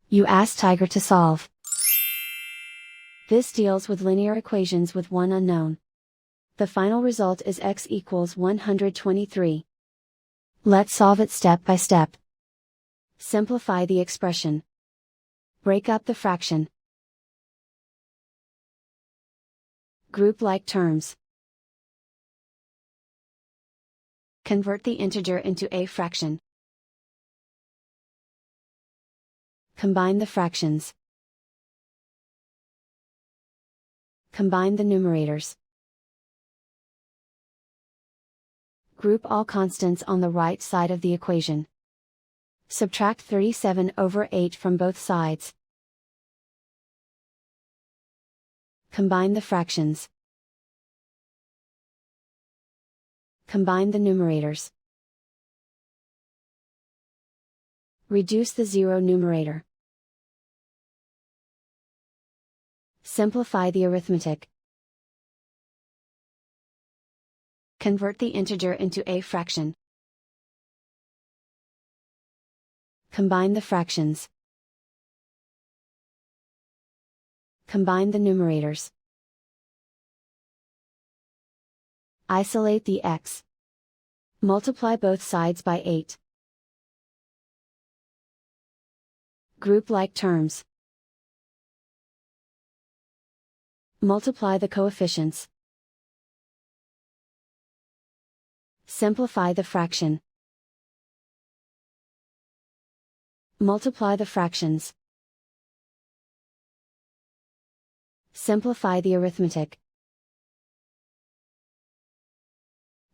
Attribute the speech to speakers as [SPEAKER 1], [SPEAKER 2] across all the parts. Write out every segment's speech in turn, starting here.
[SPEAKER 1] You ask Tiger to solve. This deals with linear equations with one unknown. The final result is x equals 123. Let's solve it step by step. Simplify the expression. Break up the fraction. Group like terms. Convert the integer into a fraction. Combine the fractions. Combine the numerators. Group all constants on the right side of the equation. Subtract 37 over 8 from both sides. Combine the fractions. Combine the numerators. Reduce the zero numerator. Simplify the arithmetic. Convert the integer into a fraction. Combine the fractions. Combine the numerators. Isolate the x. Multiply both sides by 8. Group like terms. Multiply the coefficients. Simplify the fraction. Multiply the fractions. Simplify the arithmetic.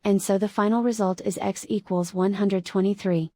[SPEAKER 1] And so the final result is x equals 123.